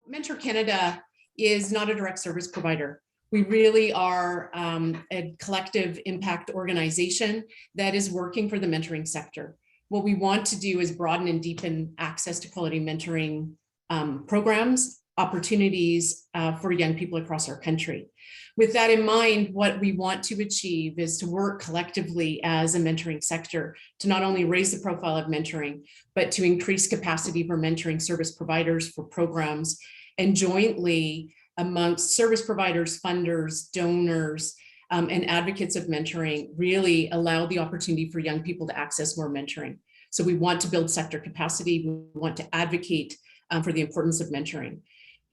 Mentor Canada is not a direct service provider. We really are a collective impact organization that is working for the mentoring sector. What we want to do is broaden and deepen access to quality mentoring programs, opportunities for young people across our country. With that in mind, what we want to achieve is to work collectively as a mentoring sector to not only raise the profile of mentoring, but to increase capacity for mentoring service providers for programs, and jointly amongst service providers, funders, donors, and advocates of mentoring really allow the opportunity for young people to access more mentoring. So we want to build sector capacity. We want to advocate for the importance of mentoring.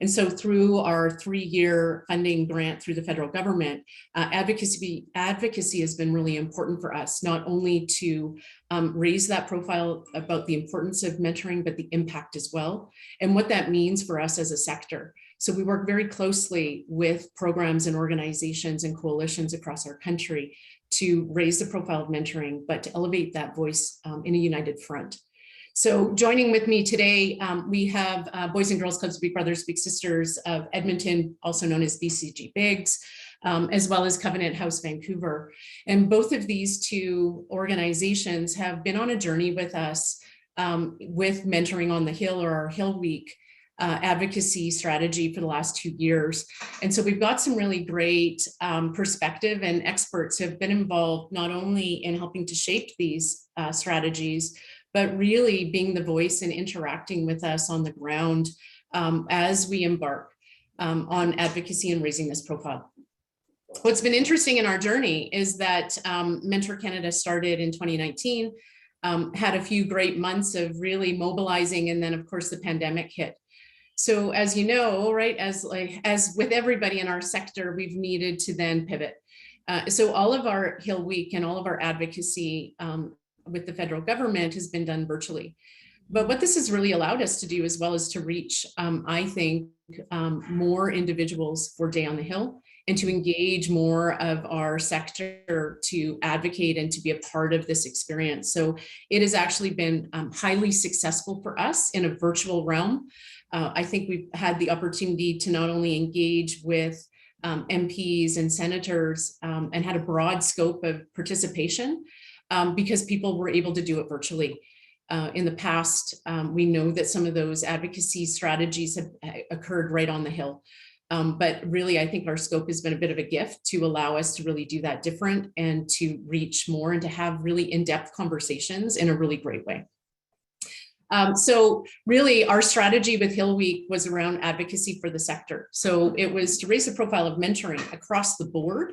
And so through our 3-year funding grant through the federal government, advocacy has been really important for us, not only to raise that profile about the importance of mentoring, but the impact as well, and what that means for us as a sector. So we work very closely with programs and organizations and coalitions across our country to raise the profile of mentoring, but to elevate that voice in a united front. So joining with me today, we have Boys and Girls Clubs, Big Brothers, Big Sisters of Edmonton, also known as BCG Bigs, as well as Covenant House Vancouver. And both of these two organizations have been on a journey with us with Mentoring on the Hill, or our Hill Week advocacy strategy for the last 2 years. And so we've got some really great perspective, and experts have been involved not only in helping to shape these strategies, but really being the voice and interacting with us on the ground as we embark on advocacy and raising this profile. What's been interesting in our journey is that Mentor Canada started in 2019, had a few great months of really mobilizing, and then of course the pandemic hit. So as you know, right, as with everybody in our sector, we've needed to then pivot. So all of our Hill Week and all of our advocacy with the federal government has been done virtually. But what this has really allowed us to do, as well, is to reach, I think, more individuals for Day on the Hill, and to engage more of our sector to advocate and to be a part of this experience. So it has actually been highly successful for us in a virtual realm. I think we've had the opportunity to not only engage with MPs and senators and had a broad scope of participation, because people were able to do it virtually. In the past, we know that some of those advocacy strategies have occurred right on the Hill. But really, I think our scope has been a bit of a gift to allow us to really do that different and to reach more and to have really in-depth conversations in a really great way. So really, our strategy with Hill Week was around advocacy for the sector. So it was to raise the profile of mentoring across the board,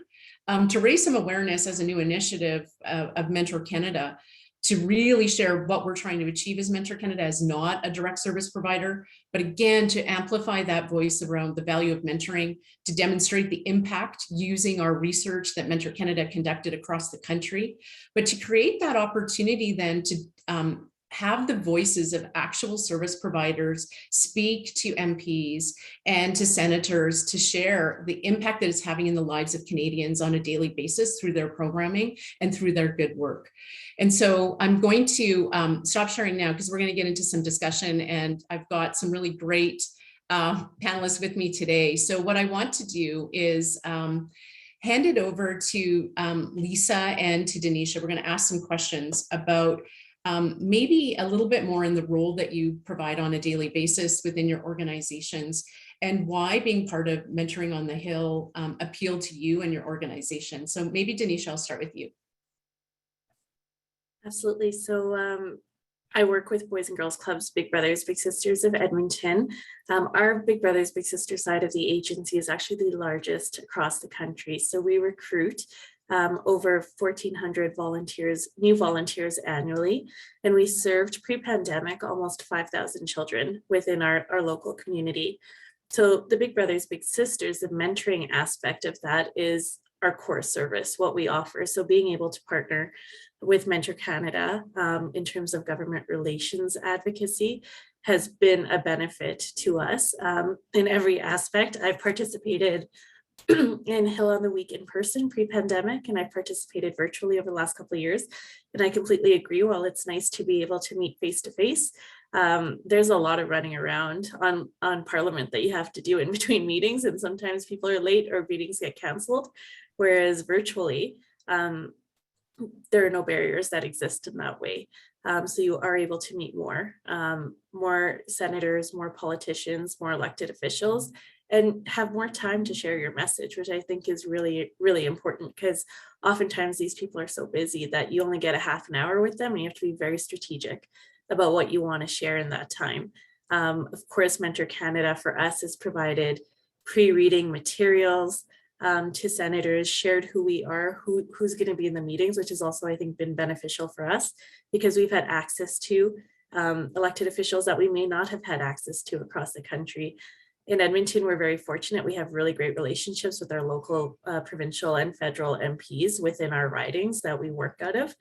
to raise some awareness as a new initiative of Mentor Canada, to really share what we're trying to achieve as Mentor Canada as not a direct service provider, but again, to amplify that voice around the value of mentoring, to demonstrate the impact using our research that Mentor Canada conducted across the country, but to create that opportunity then to have the voices of actual service providers speak to MPs and to senators to share the impact that it's having in the lives of Canadians on a daily basis through their programming and through their good work. And so I'm going to stop sharing now, because we're going to get into some discussion, and I've got some really great panelists with me today. So what I want to do is hand it over to Lisa and to Denisha. We're going to ask some questions about maybe a little bit more in the role that you provide on a daily basis within your organizations, and why being part of Mentoring on the Hill appealed to you and your organization. So maybe Denisha, I'll start with you. Absolutely. So I work with Boys and Girls Clubs, Big Brothers, Big Sisters of Edmonton. Our Big Brothers, Big Sisters side of the agency is actually the largest across the country. So we recruit over 1,400 volunteers, new volunteers annually, and we served pre-pandemic almost 5,000 children within our local community. So the Big Brothers, Big Sisters, the mentoring aspect of that is our core service, what we offer. So being able to partner with Mentor Canada in terms of government relations advocacy has been a benefit to us in every aspect. I've participated in Hill on the Week in person pre-pandemic, and I participated virtually over the last couple of years. And I completely agree, while it's nice to be able to meet face to face, there's a lot of running around on Parliament that you have to do in between meetings, and sometimes people are late or meetings get canceled. Whereas virtually, there are no barriers that exist in that way. So you are able to meet more senators, more politicians, more elected officials, and have more time to share your message, which I think is really, really important, because oftentimes these people are so busy that you only get a half an hour with them, and you have to be very strategic about what you want to share in that time. Of course, Mentor Canada for us has provided pre-reading materials to senators, shared who we are, who's going to be in the meetings, which has also, I think, been beneficial for us, because we've had access to elected officials that we may not have had access to across the country. In Edmonton, we're very fortunate. We have really great relationships with our local, provincial and federal MPs within our ridings that we work out of.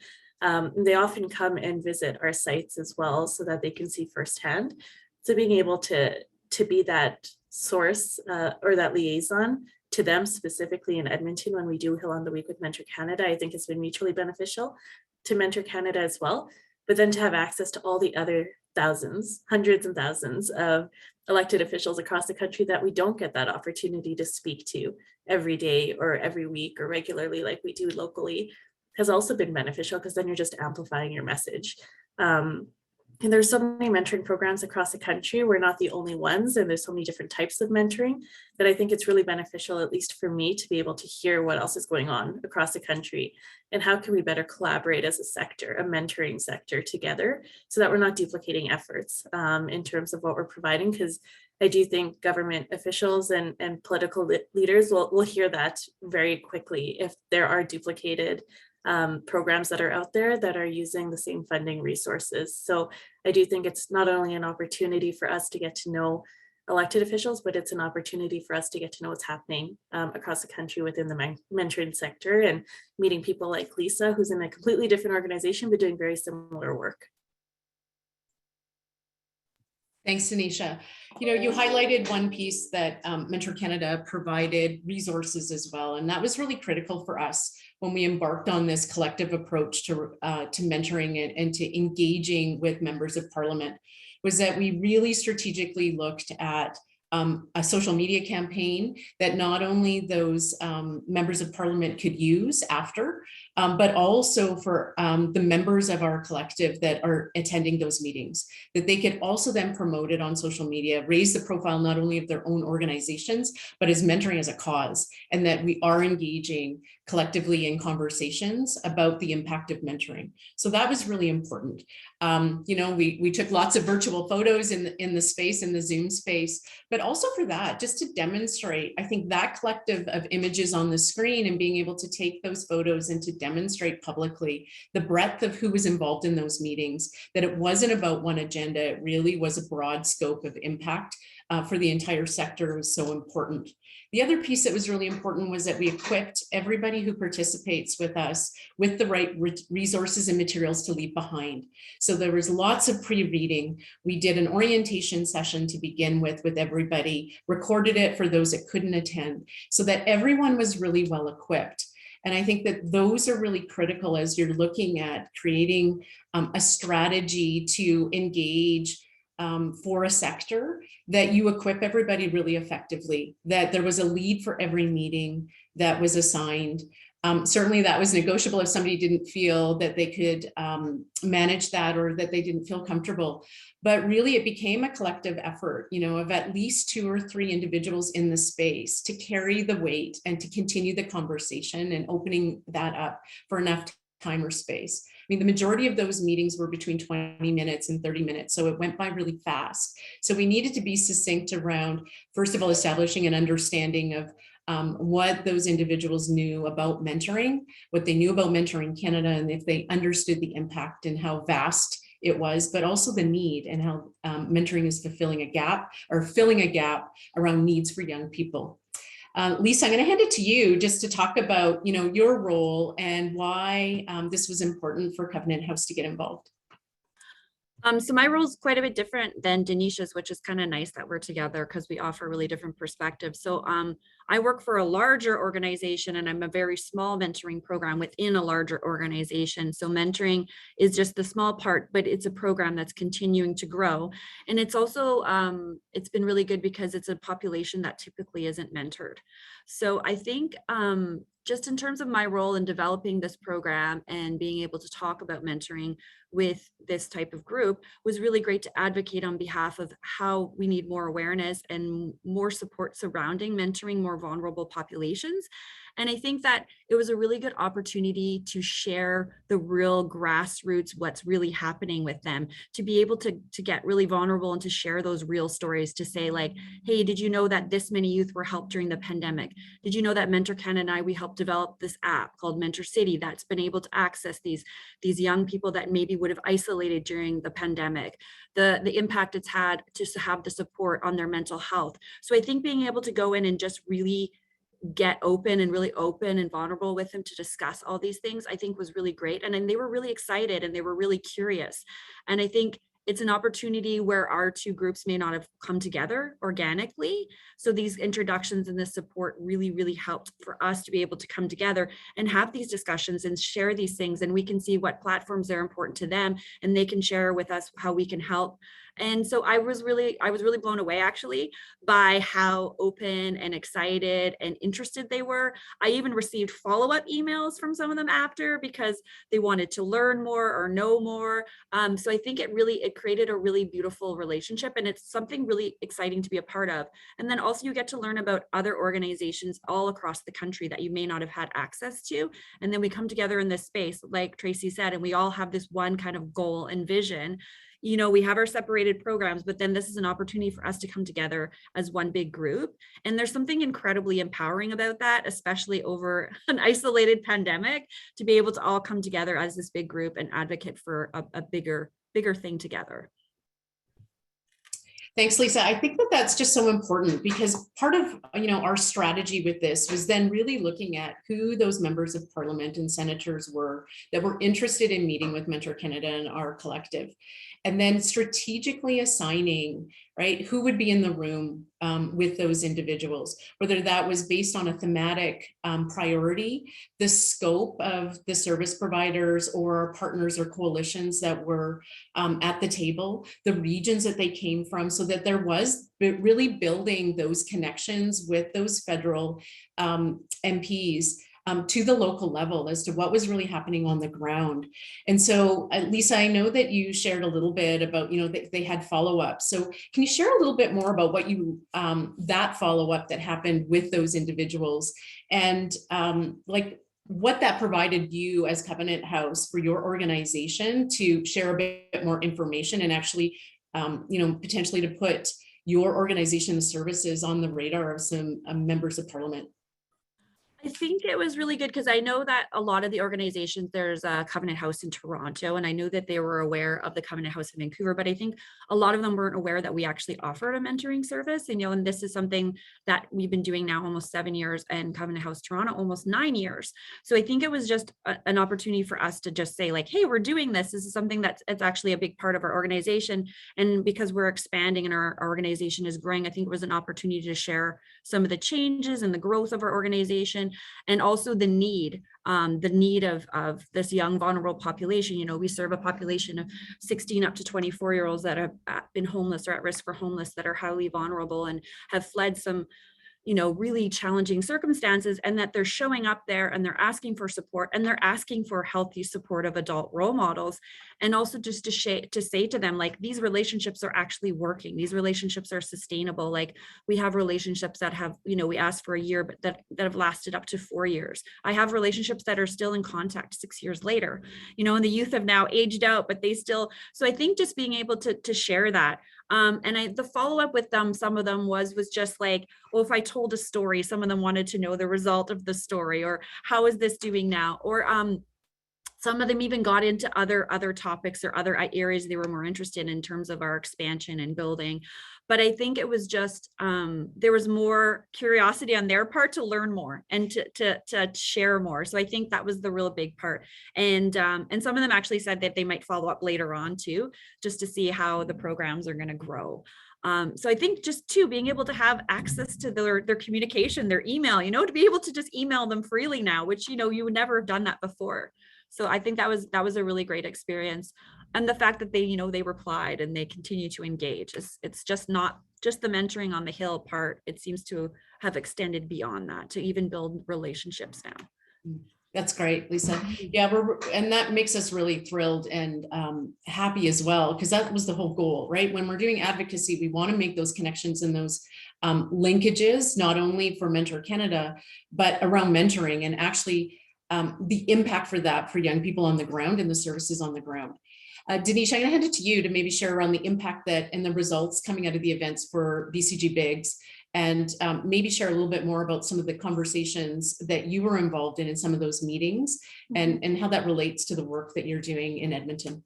They often come and visit our sites as well, so that they can see firsthand. So being able to be that source or that liaison to them specifically in Edmonton when we do Hill on the Week with Mentor Canada, I think has been mutually beneficial to Mentor Canada as well. But then to have access to all the other thousands, hundreds and thousands of elected officials across the country that we don't get that opportunity to speak to every day or every week or regularly like we do locally, has also been beneficial, because then you're just amplifying your message. And there's so many mentoring programs across the country. We're not the only ones, and there's so many different types of mentoring that I think it's really beneficial, at least for me, to be able to hear what else is going on across the country and how can we better collaborate as a sector, a mentoring sector together, so that we're not duplicating efforts in terms of what we're providing. Because I do think government officials and political leaders will hear that very quickly if there are duplicated programs that are out there that are using the same funding resources. So I do think it's not only an opportunity for us to get to know elected officials, but it's an opportunity for us to get to know what's happening across the country within the mentoring sector, and meeting people like Lisa, who's in a completely different organization, but doing very similar work. Thanks, Tanisha. You highlighted one piece that Mentor Canada provided resources as well, and that was really critical for us when we embarked on this collective approach to mentoring and to engaging with members of Parliament, was that we really strategically looked at a social media campaign that not only those members of Parliament could use after, but also for the members of our collective that are attending those meetings, that they could also then promote it on social media, raise the profile not only of their own organizations, but as mentoring as a cause, and that we are engaging collectively in conversations about the impact of mentoring. So that was really important. We took lots of virtual photos in the space, in the Zoom space, but also for that, just to demonstrate, I think that collective of images on the screen and being able to take those photos and to demonstrate publicly the breadth of who was involved in those meetings, that it wasn't about one agenda, it really was a broad scope of impact for the entire sector. Was so important. The other piece that was really important was that we equipped everybody who participates with us with the right resources and materials to leave behind. So there was lots of pre-reading. We did an orientation session to begin with everybody, recorded it for those that couldn't attend, so that everyone was really well equipped. And I think that those are really critical as you're looking at creating a strategy to engage for a sector, that you equip everybody really effectively, that there was a lead for every meeting that was assigned. Certainly that was negotiable if somebody didn't feel that they could manage that, or that they didn't feel comfortable. But really it became a collective effort, of at least 2 or 3 individuals in the space to carry the weight and to continue the conversation and opening that up for enough time or space. I mean, the majority of those meetings were between 20 minutes and 30 minutes. So it went by really fast. So we needed to be succinct around, first of all, establishing an understanding of what those individuals knew about mentoring, what they knew about Mentoring Canada, and if they understood the impact and how vast it was, but also the need and how mentoring is filling a gap around needs for young people. Lisa, I'm going to hand it to you just to talk about, your role and why this was important for Covenant House to get involved. So my role is quite a bit different than Denisha's, which is kind of nice that we're together because we offer really different perspectives. So I work for a larger organization and I'm a very small mentoring program within a larger organization. So mentoring is just the small part, but it's a program that's continuing to grow. And it's also, it's been really good because it's a population that typically isn't mentored. So I think just in terms of my role in developing this program and being able to talk about mentoring with this type of group was really great to advocate on behalf of how we need more awareness and more support surrounding mentoring more vulnerable populations. And I think that it was a really good opportunity to share the real grassroots, what's really happening with them, to be able to get really vulnerable and to share those real stories, to say like, hey, did you know that this many youth were helped during the pandemic? Did you know that Mentor Canada and I, we helped develop this app called Mentor City that's been able to access these young people that maybe would have isolated during the pandemic, the impact it's had to have the support on their mental health. So I think being able to go in and just really get open and really open and vulnerable with them to discuss all these things, I think was really great. And then they were really excited and they were really curious. And I think it's an opportunity where our two groups may not have come together organically. So these introductions and this support really, really helped for us to be able to come together and have these discussions and share these things. And we can see what platforms are important to them and they can share with us how we can help. And so I was really blown away actually by how open and excited and interested they were. I even received follow-up emails from some of them after because they wanted to learn more or know more. So I think it created a really beautiful relationship and it's something really exciting to be a part of. And then also you get to learn about other organizations all across the country that you may not have had access to. And then we come together in this space, like Tracy said, and we all have this one kind of goal and vision. You know, we have our separated programs, but then this is an opportunity for us to come together as one big group. And there's something incredibly empowering about that, especially over an isolated pandemic, to be able to all come together as this big group and advocate for a bigger thing together. Thanks, Lisa. I think that that's just so important because part of, our strategy with this was then really looking at who those members of parliament and senators were that were interested in meeting with Mentor Canada and our collective, and then strategically assigning, right, who would be in the room with those individuals, whether that was based on a thematic priority, the scope of the service providers or partners or coalitions that were at the table, the regions that they came from, so that there was really building those connections with those federal MPs to the local level as to what was really happening on the ground. And so, Lisa, I know that you shared a little bit about, they had follow-up. So can you share a little bit more about what that follow-up that happened with those individuals and what that provided you as Covenant House for your organization to share a bit more information and actually, potentially to put your organization's services on the radar of some members of parliament? I think it was really good because I know that a lot of the organizations, there's a Covenant House in Toronto, and I knew that they were aware of the Covenant House in Vancouver, but I think a lot of them weren't aware that we actually offered a mentoring service, and this is something that we've been doing now almost 7 years, and Covenant House Toronto almost 9 years. So I think it was just an opportunity for us to just say like, hey, we're doing this. This is something it's actually a big part of our organization. And because we're expanding and our organization is growing, I think it was an opportunity to share some of the changes and the growth of our organization, and also the need of this young vulnerable population. We serve a population of 16 up to 24-year-olds that have been homeless or at risk for homeless, that are highly vulnerable and have fled some really challenging circumstances, and that they're showing up there and they're asking for support and they're asking for healthy, supportive adult role models. And also just to say to them, like, these relationships are actually working. These relationships are sustainable. Like, we have relationships that have, we asked for a year, but that have lasted up to 4 years. I have relationships that are still in contact 6 years later, and the youth have now aged out, but they still, so I think just being able to share that. And the follow-up with them, some of them was just like, well, if I told a story, some of them wanted to know the result of the story, or how is this doing now? Or some of them even got into other topics or other areas they were more interested in terms of our expansion and building. but I think it was just, there was more curiosity on their part to learn more and to share more. So I think that was the real big part. And some of them actually said that they might follow up later on too, just to see how the programs are going to grow. So I think just too, being able to have access to their communication, their email, to be able to just email them freely now, which, you would never have done that before. So I think that was a really great experience. And the fact that they replied and they continue to engage, it's just not just the mentoring on the Hill part. It seems to have extended beyond that to even build relationships now. That's great, Lisa. Yeah, and that makes us really thrilled and happy as well, because that was the whole goal, right? When we're doing advocacy, we want to make those connections and those linkages, not only for Mentor Canada, but around mentoring and actually the impact for that for young people on the ground and the services on the ground. Denise, I'm going to hand it to you to maybe share around the impact and the results coming out of the events for BCG Bigs, and maybe share a little bit more about some of the conversations that you were involved in some of those meetings, and how that relates to the work that you're doing in Edmonton.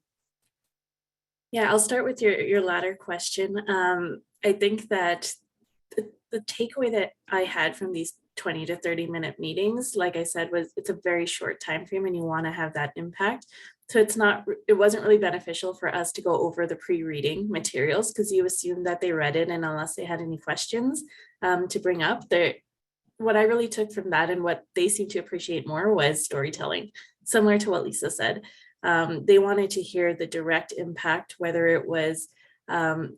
Yeah, I'll start with your latter question. I think that the takeaway that I had from these 20 to 30-minute meetings, like I said, was it's a very short time frame and you want to have that impact. So it wasn't really beneficial for us to go over the pre-reading materials, because you assume that they read it, and unless they had any questions to bring up, what I really took from that and what they seemed to appreciate more was storytelling, similar to what Lisa said. They wanted to hear the direct impact, whether it was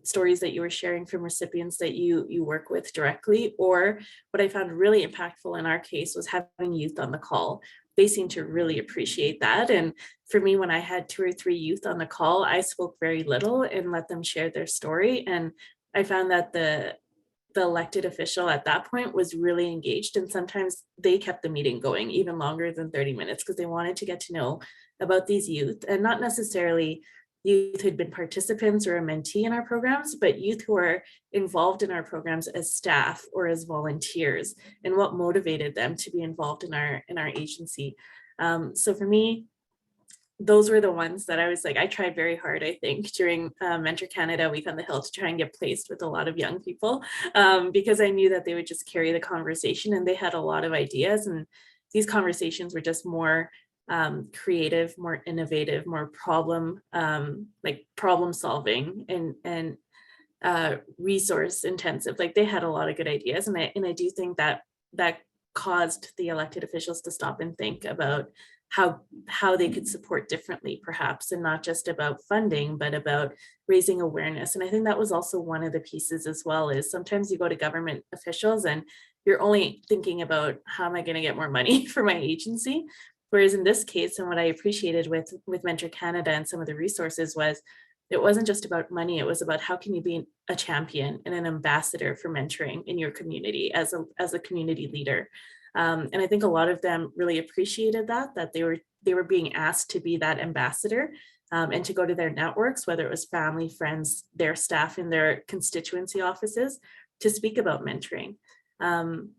stories that you were sharing from recipients that you work with directly, or what I found really impactful in our case was having youth on the call. They seem to really appreciate that. And for me, when I had 2 or 3 youth on the call, I spoke very little and let them share their story. And I found that the elected official at that point was really engaged, and sometimes they kept the meeting going even longer than 30 minutes because they wanted to get to know about these youth, and not necessarily youth who'd been participants or a mentee in our programs, but youth who are involved in our programs as staff or as volunteers, and what motivated them to be involved in our agency. So for me, those were the ones that I was like, I tried very hard, I think, during Mentor Canada Week on the Hill to try and get placed with a lot of young people, because I knew that they would just carry the conversation, and they had a lot of ideas, and these conversations were just more creative, more innovative, more problem solving, and resource intensive. Like, they had a lot of good ideas, and I do think that caused the elected officials to stop and think about how they could support differently, perhaps, and not just about funding, but about raising awareness. And I think that was also one of the pieces as well, is sometimes you go to government officials and you're only thinking about how am I going to get more money for my agency. Whereas in this case, and what I appreciated with Mentor Canada and some of the resources was, it wasn't just about money, it was about how can you be a champion and an ambassador for mentoring in your community as a community leader. And I think a lot of them really appreciated that they were being asked to be that ambassador, and to go to their networks, whether it was family, friends, their staff in their constituency offices, to speak about mentoring. And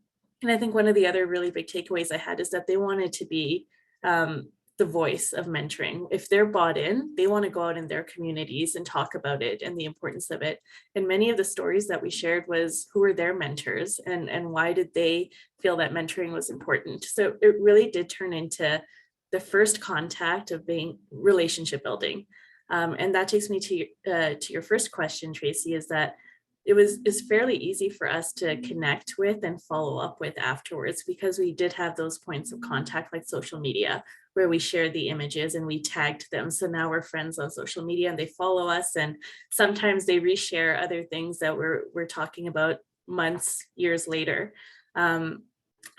I think one of the other really big takeaways I had is that they wanted to be the voice of mentoring. If they're bought in, they want to go out in their communities and talk about it and the importance of it. And many of the stories that we shared was who were their mentors, and why did they feel that mentoring was important. So it really did turn into the first contact of being relationship building. And that takes me to your first question, Tracy, is that it's fairly easy for us to connect with and follow up with afterwards, because we did have those points of contact like social media, where we shared the images and we tagged them. So now we're friends on social media and they follow us, and sometimes they reshare other things that we're talking about months, years later. I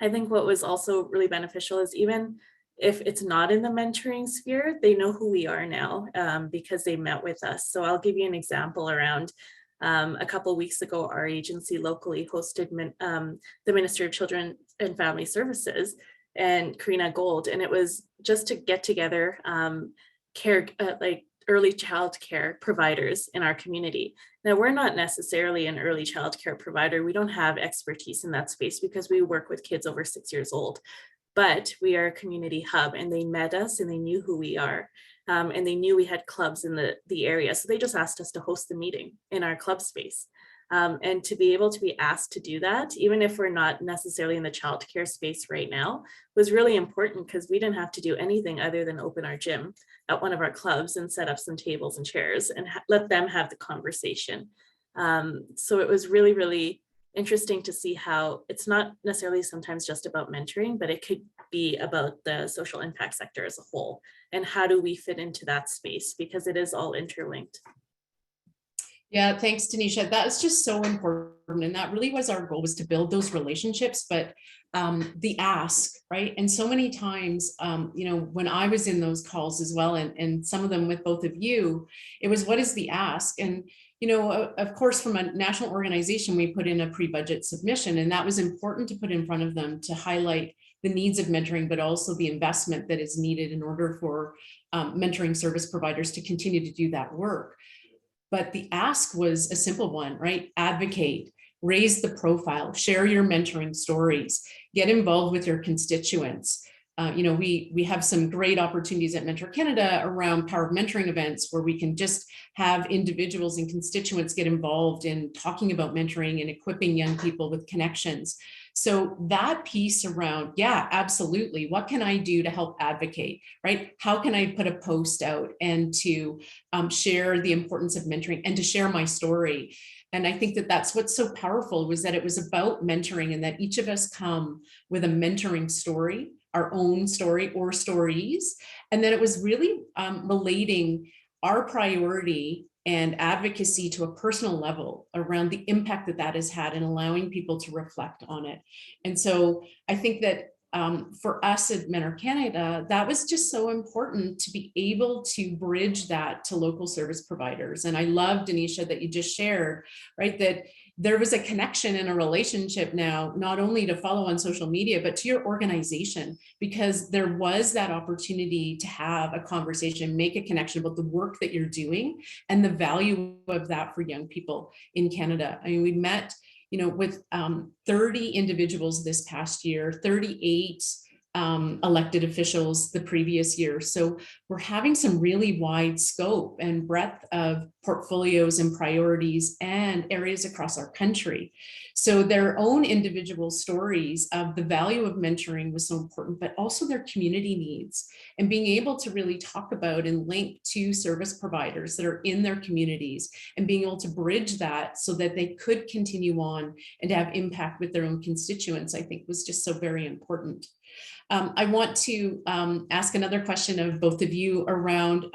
think what was also really beneficial is, even if it's not in the mentoring sphere, they know who we are now, because they met with us. So I'll give you an example around a couple of weeks ago, our agency locally hosted the Minister of Children and Family Services and Karina Gold, and it was just to get together early child care providers in our community. Now, we're not necessarily an early child care provider. We don't have expertise in that space because we work with kids over 6 years old, but we are a community hub, and they met us and they knew who we are. And they knew we had clubs in the area. So they just asked us to host the meeting in our club space. And to be able to be asked to do that, even if we're not necessarily in the childcare space right now, was really important because we didn't have to do anything other than open our gym at one of our clubs and set up some tables and chairs and let them have the conversation. So it was really, really interesting to see how it's not necessarily sometimes just about mentoring, but it could be about the social impact sector as a whole. And how do we fit into that space? Because it is all interlinked. Yeah, thanks, Tanisha. That is just so important. And that really was our goal, was to build those relationships, but the ask, right? And so many times, you know, when I was in those calls as well, and some of them with both of you, it was, what is the ask? And, you know, of course, from a national organization, we put in a pre-budget submission, and that was important to put in front of them to highlight the needs of mentoring, but also the investment that is needed in order for mentoring service providers to continue to do that work. But the ask was a simple one, right? Advocate, raise the profile, share your mentoring stories, get involved with your constituents. You know, we have some great opportunities at Mentor Canada around power of mentoring events where we can just have individuals and constituents get involved in talking about mentoring and equipping young people with connections. So that piece around, yeah, absolutely. What can I do to help advocate, right? How can I put a post out and to share the importance of mentoring and to share my story? And I think that that's what's so powerful, was that it was about mentoring, and that each of us come with a mentoring story, our own story or stories. And then it was really relating our priority and advocacy to a personal level around the impact that that has had and allowing people to reflect on it. And so I think that for us at Mentor Canada, that was just so important to be able to bridge that to local service providers. And I love, Denisha, that you just shared, right, that there was a connection and a relationship now, not only to follow on social media, but to your organization, because there was that opportunity to have a conversation, make a connection about the work that you're doing and the value of that for young people in Canada. I mean, we met, you know, with 30 individuals this past year, 38 elected officials the previous year. So we're having some really wide scope and breadth of portfolios and priorities and areas across our country. So their own individual stories of the value of mentoring was so important, but also their community needs and being able to really talk about and link to service providers that are in their communities and being able to bridge that so that they could continue on and have impact with their own constituents, I think was just so very important. I want to ask another question of both of you around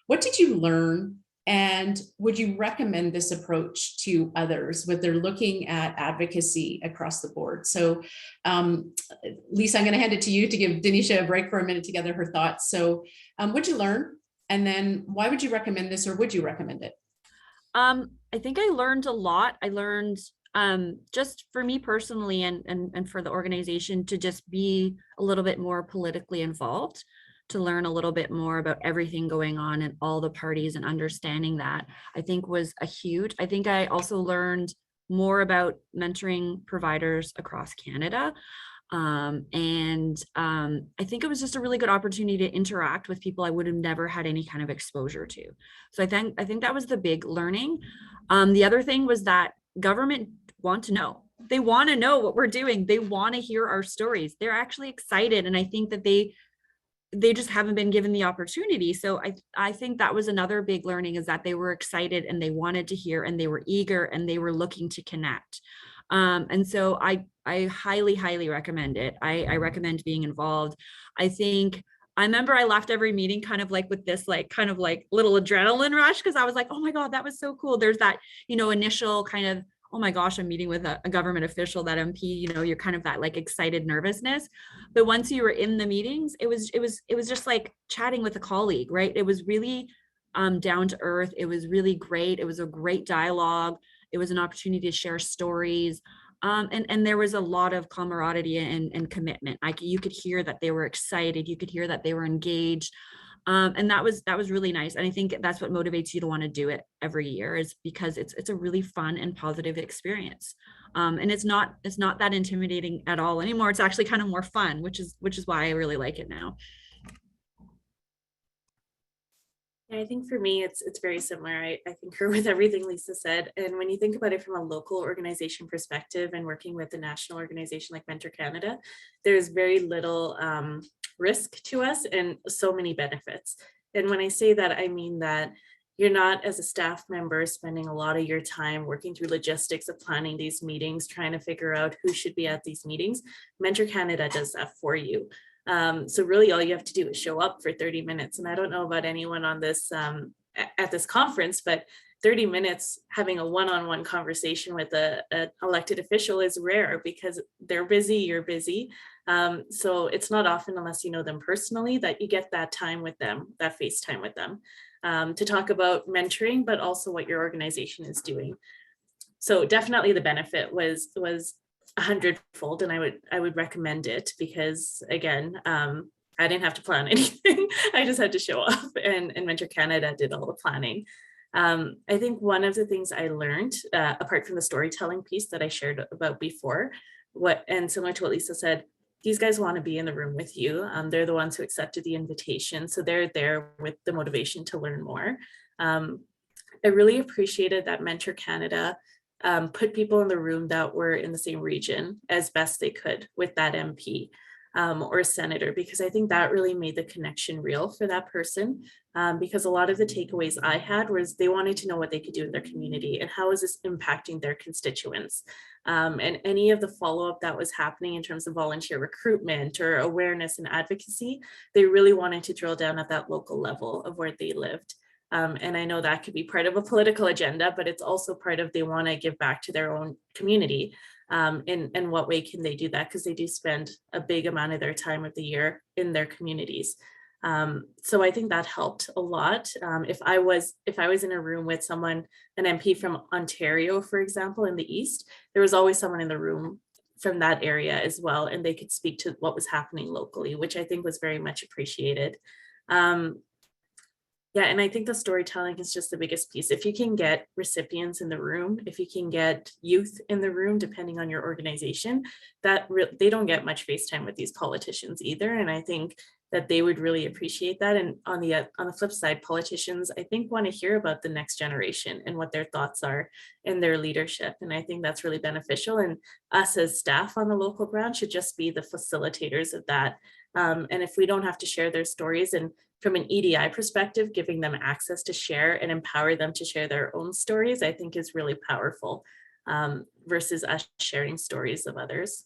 what did you learn, and would you recommend this approach to others when they're looking at advocacy across the board? So Lisa, I'm going to hand it to you to give Denisha a break for a minute to gather her thoughts. So what'd you learn? And then why would you recommend this, or would you recommend it? I think I learned a lot. I learned just for me personally and for the organization to just be a little bit more politically involved, to learn a little bit more about everything going on in all the parties, and understanding that, I think was a huge. I think I also learned more about mentoring providers across Canada. I think it was just a really good opportunity to interact with people I would have never had any kind of exposure to. So I think that was the big learning. The other thing was that government want to know. They want to know what we're doing. They want to hear our stories. They're actually excited. And I think that they just haven't been given the opportunity. So I think that was another big learning, is that they were excited and they wanted to hear and they were eager and they were looking to connect. And so I highly, highly recommend it. I recommend being involved. I remember I left every meeting kind of like with this kind of little adrenaline rush, because I was like, oh my God, that was so cool. There's that, initial kind of, oh my gosh, I'm meeting with a government official, that MP, you're kind of that excited nervousness. But once you were in the meetings, it was just like chatting with a colleague, right? It was really down to earth. It was really great. It was a great dialogue. It was an opportunity to share stories. And there was a lot of camaraderie and commitment. You could hear that they were excited. You could hear that they were engaged. And that was really nice. And I think that's what motivates you to want to do it every year, is because it's a really fun and positive experience. And it's not that intimidating at all anymore. It's actually kind of more fun, which is why I really like it now. Yeah, I think for me, it's very similar. I concur with everything Lisa said. And when you think about it from a local organization perspective and working with a national organization like Mentor Canada, there's very little risk to us and so many benefits. And when I say that, I mean that you're not, as a staff member, spending a lot of your time working through logistics of planning these meetings, trying to figure out who should be at these meetings. Mentor Canada does that for you. So really all you have to do is show up for 30 minutes. And I don't know about anyone on this at this conference, but 30 minutes having a one-on-one conversation with an elected official is rare because they're busy, you're busy. So it's not often, unless you know them personally, that you get that time with them, that FaceTime with them, to talk about mentoring, but also what your organization is doing. So definitely the benefit was 100-fold, and I would recommend it because, again, I didn't have to plan anything. I just had to show up, and Mentor Canada did all the planning. I think one of the things I learned, apart from the storytelling piece that I shared about before, and similar to what Lisa said, these guys want to be in the room with you. They're the ones who accepted the invitation, so they're there with the motivation to learn more. I really appreciated that Mentor Canada put people in the room that were in the same region as best they could with that MP or senator, because I think that really made the connection real for that person. Because a lot of the takeaways I had was they wanted to know what they could do in their community and how is this impacting their constituents. And any of the follow-up that was happening in terms of volunteer recruitment or awareness and advocacy, they really wanted to drill down at that local level of where they lived. And I know that could be part of a political agenda, but it's also part of they want to give back to their own community. And what way can they do that? Because they do spend a big amount of their time of the year in their communities. So I think that helped a lot. If I was in a room with someone, an MP from Ontario, for example, in the East, there was always someone in the room from that area as well, and they could speak to what was happening locally, which I think was very much appreciated. Yeah, and I think the storytelling is just the biggest piece. If you can get recipients in the room, if you can get youth in the room, depending on your organization, they don't get much face time with these politicians either. And I think that they would really appreciate that. And on the flip side, politicians, I think, want to hear about the next generation and what their thoughts are in their leadership. And I think that's really beneficial. And us as staff on the local ground should just be the facilitators of that. And if we don't have to share their stories, and from an EDI perspective, giving them access to share and empower them to share their own stories, I think is really powerful, versus us sharing stories of others.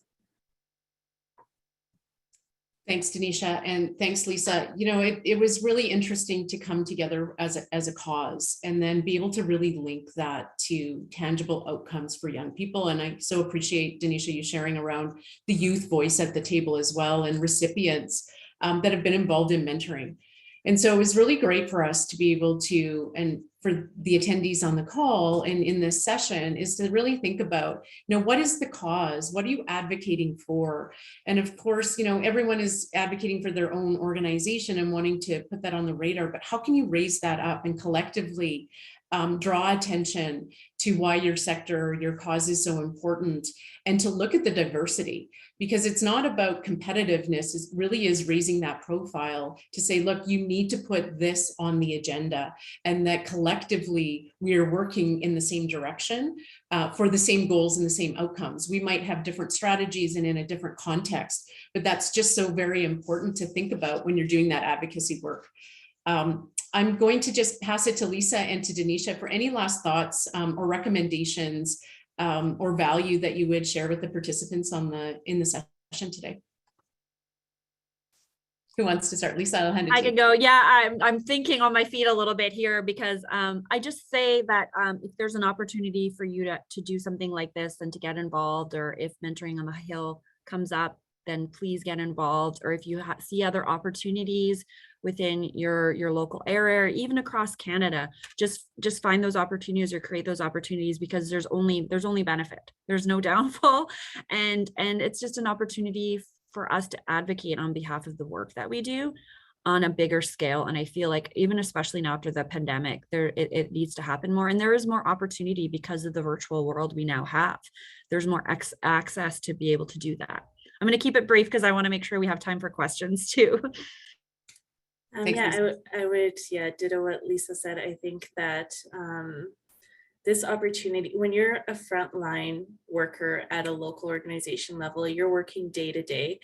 Thanks, Denisha, and thanks, Lisa. You know, it was really interesting to come together as a cause and then be able to really link that to tangible outcomes for young people. And I so appreciate, Denisha, you sharing around the youth voice at the table as well, and recipients that have been involved in mentoring. And so it was really great for us to be able to, and for the attendees on the call and in this session, is to really think about, you know, what is the cause? What are you advocating for? And of course, you know, everyone is advocating for their own organization and wanting to put that on the radar, but how can you raise that up and collectively draw attention to why your sector, your cause is so important, and to look at the diversity, because it's not about competitiveness. It really is raising that profile to say, look, you need to put this on the agenda, and that collectively we are working in the same direction for the same goals and the same outcomes. We might have different strategies and in a different context, but that's just so very important to think about when you're doing that advocacy work. I'm going to just pass it to Lisa and to Denisha for any last thoughts or recommendations or value that you would share with the participants in the session today. Who wants to start? Lisa, I'll hand it to you. I could go. Yeah, I'm thinking on my feet a little bit here, because I just say that if there's an opportunity for you to do something like this and to get involved, or if Mentoring on the Hill comes up, then please get involved. Or if you see other opportunities within your local area, or even across Canada, just find those opportunities or create those opportunities, because there's only benefit. There's no downfall, and it's just an opportunity for us to advocate on behalf of the work that we do on a bigger scale. And I feel like, even especially now after the pandemic, it needs to happen more. And there is more opportunity because of the virtual world we now have. There's more access to be able to do that. I'm going to keep it brief because I want to make sure we have time for questions too. Thanks, Yeah, Lisa. I would, yeah, ditto what Lisa said. I think that this opportunity, when you're a frontline worker at a local organization level, you're working day to day,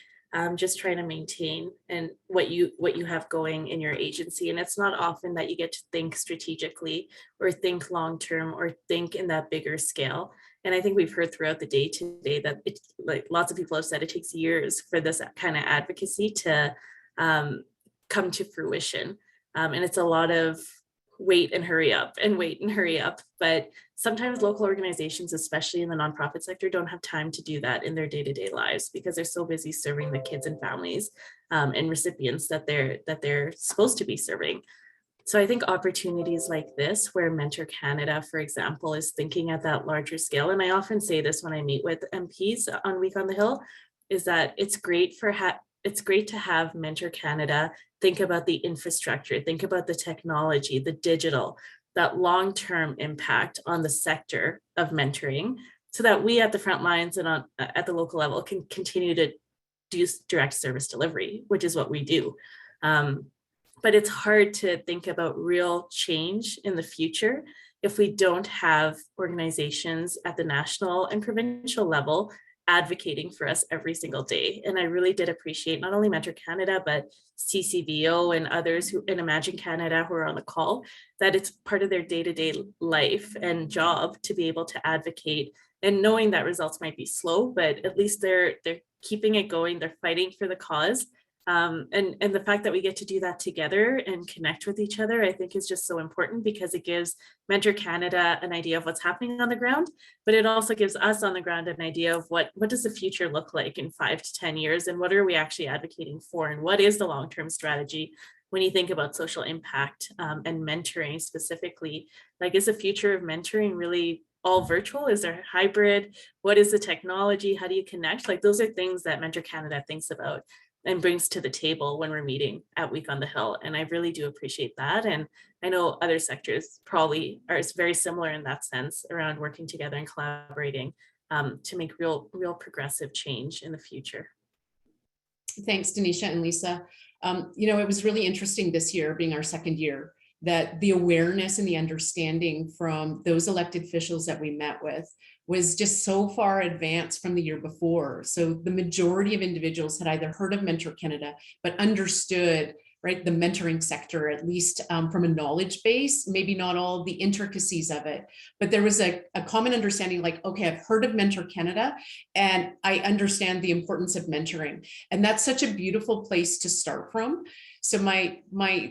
just trying to maintain and what you have going in your agency. And it's not often that you get to think strategically or think long term or think in that bigger scale. And I think we've heard throughout the day today that it's like lots of people have said it takes years for this kind of advocacy to come to fruition. And it's a lot of wait and hurry up and wait and hurry up. But sometimes local organizations, especially in the nonprofit sector, don't have time to do that in their day-to-day lives because they're so busy serving the kids and families and recipients that they're supposed to be serving. So I think opportunities like this, where Mentor Canada, for example, is thinking at that larger scale, and I often say this when I meet with MPs on Week on the Hill, is that it's great to have Mentor Canada think about the infrastructure, think about the technology, the digital, that long-term impact on the sector of mentoring, so that we at the front lines and at the local level can continue to do direct service delivery, which is what we do. But it's hard to think about real change in the future if we don't have organizations at the national and provincial level advocating for us every single day. And I really did appreciate not only Mentor Canada, but CCVO and others who in Imagine Canada who are on the call, that it's part of their day-to-day life and job to be able to advocate, and knowing that results might be slow, but at least they're keeping it going, they're fighting for the cause. And the fact that we get to do that together and connect with each other, I think is just so important, because it gives Mentor Canada an idea of what's happening on the ground, but it also gives us on the ground an idea of what does the future look like in 5 to 10 years, and what are we actually advocating for, and what is the long-term strategy when you think about social impact and mentoring specifically. Like, is the future of mentoring really all virtual? Is there hybrid? What is the technology? How do you connect? Like, those are things that Mentor Canada thinks about and brings to the table when we're meeting at Week on the Hill. And I really do appreciate that. And I know other sectors probably are very similar in that sense, around working together and collaborating to make real progressive change in the future. Thanks, Denisha and Lisa. It was really interesting this year, being our second year, that the awareness and the understanding from those elected officials that we met with was just so far advanced from the year before. So the majority of individuals had either heard of Mentor Canada, but understood, right, the mentoring sector, at least from a knowledge base, maybe not all the intricacies of it, but there was a common understanding, like, okay, I've heard of Mentor Canada and I understand the importance of mentoring. And that's such a beautiful place to start from. So my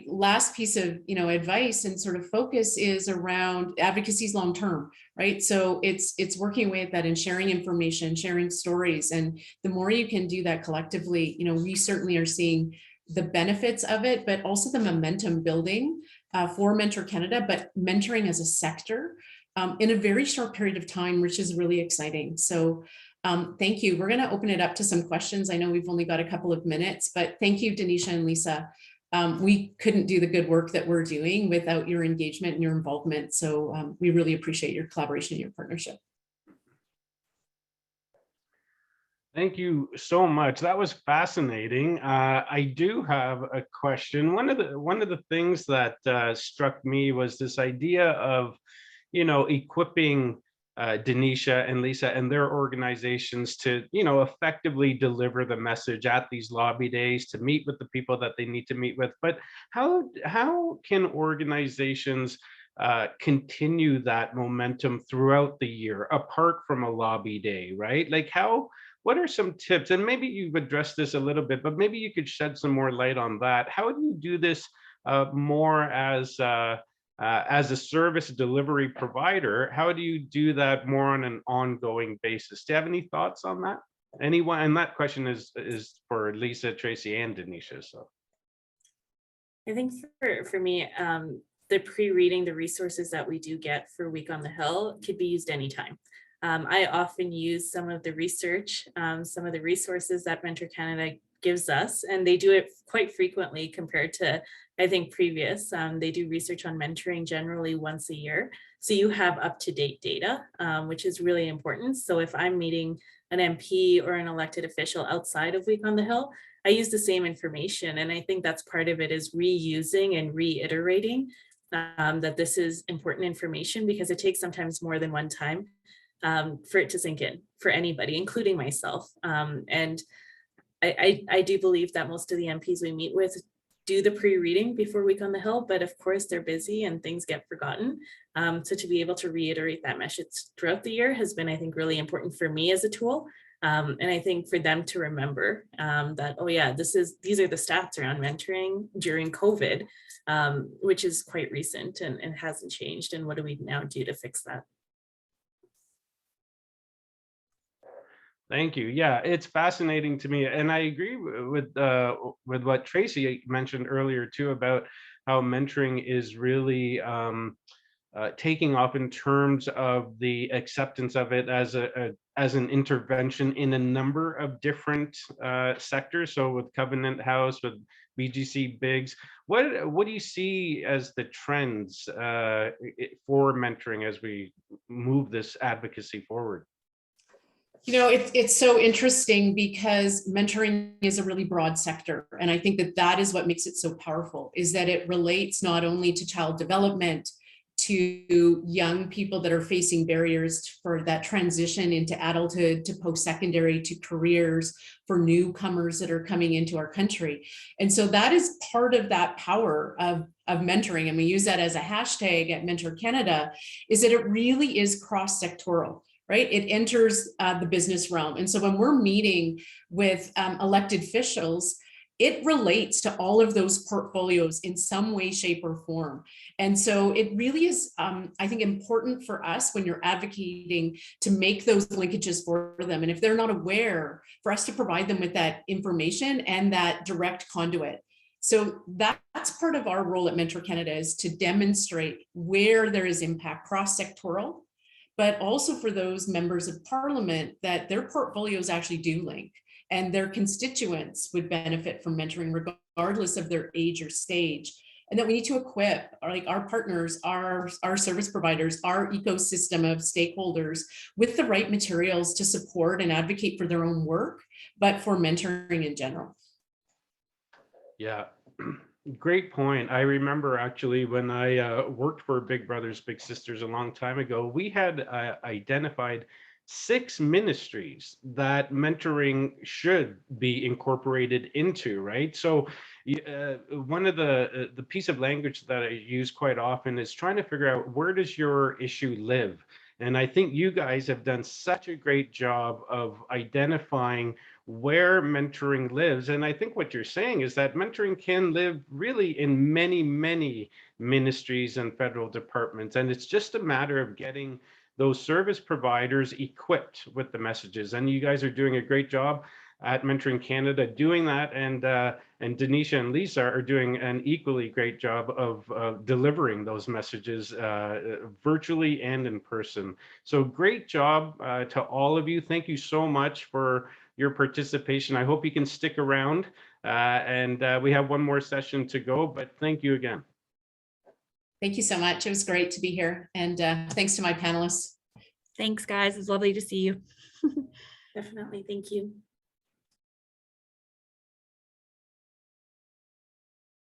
last piece of advice and sort of focus is around advocacy's long term, right? So it's working with that and sharing information, sharing stories, and the more you can do that collectively, we certainly are seeing the benefits of it, but also the momentum building for Mentor Canada, but mentoring as a sector in a very short period of time, which is really exciting. So thank you. We're going to open it up to some questions. I know we've only got a couple of minutes, but thank you, Denisha and Lisa. We couldn't do the good work that we're doing without your engagement and your involvement. So we really appreciate your collaboration and your partnership. Thank you so much. That was fascinating. I do have a question. One of the things that struck me was this idea of, equipping Denisha and Lisa and their organizations to, effectively deliver the message at these lobby days, to meet with the people that they need to meet with. But how can organizations continue that momentum throughout the year, apart from a lobby day, right? Like, what are some tips? And maybe you've addressed this a little bit, but maybe you could shed some more light on that. How do you do this more as a service delivery provider? How do you do that more on an ongoing basis? Do you have any thoughts on that? Anyone? And that question is for Lisa, Tracy, and Denisha. So I think for me, the pre-reading, the resources that we do get for Week on the Hill could be used anytime. I often use some of the research, some of the resources that Mentor Canada gives us, and they do it quite frequently compared to, I think, previous. They do research on mentoring generally once a year. So you have up-to-date data, which is really important. So if I'm meeting an MP or an elected official outside of Week on the Hill, I use the same information. And I think that's part of it, is reusing and reiterating that this is important information, because it takes sometimes more than one time for it to sink in for anybody, including myself. And I do believe that most of the MPs we meet with do the pre-reading before Week on the Hill, but of course they're busy and things get forgotten. So to be able to reiterate that message throughout the year has been, I think, really important for me as a tool. And I think for them to remember that, oh yeah, these are the stats around mentoring during COVID, which is quite recent and hasn't changed. And what do we now do to fix that? Thank you. Yeah, it's fascinating to me, and I agree with what Tracy mentioned earlier too, about how mentoring is really taking off in terms of the acceptance of it as an intervention in a number of different sectors. So with Covenant House, with BGC Bigs, what do you see as the trends for mentoring as we move this advocacy forward? You know, it's so interesting because mentoring is a really broad sector. And I think that that is what makes it so powerful, is that it relates not only to child development, to young people that are facing barriers for that transition into adulthood, to post-secondary, to careers, for newcomers that are coming into our country. And so that is part of that power of mentoring. And we use that as a hashtag at Mentor Canada, is that it really is cross-sectoral. Right? It enters the business realm. And so when we're meeting with elected officials, it relates to all of those portfolios in some way, shape, or form. And so it really is, I think, important for us when you're advocating to make those linkages for them. And if they're not aware, for us to provide them with that information and that direct conduit. So that's part of our role at Mentor Canada, is to demonstrate where there is impact cross-sectoral, but also for those members of parliament that their portfolios actually do link, and their constituents would benefit from mentoring regardless of their age or stage. And that we need to equip our partners, our service providers, our ecosystem of stakeholders with the right materials to support and advocate for their own work, but for mentoring in general. Yeah. Great point. I remember actually when I worked for Big Brothers Big Sisters a long time ago, we had identified 6 ministries that mentoring should be incorporated into, right? So one of the piece of language that I use quite often is trying to figure out, where does your issue live? And I think you guys have done such a great job of identifying where mentoring lives. And I think what you're saying is that mentoring can live really in many, many ministries and federal departments. And it's just a matter of getting those service providers equipped with the messages. And you guys are doing a great job at Mentoring Canada doing that. And Denisha and Lisa are doing an equally great job of delivering those messages virtually and in person. So great job to all of you. Thank you so much for your participation. I hope you can stick around, and we have one more session to go, but thank you again. Thank you so much. It was great to be here. And thanks to my panelists. Thanks, guys. It's lovely to see you. Definitely. Thank you.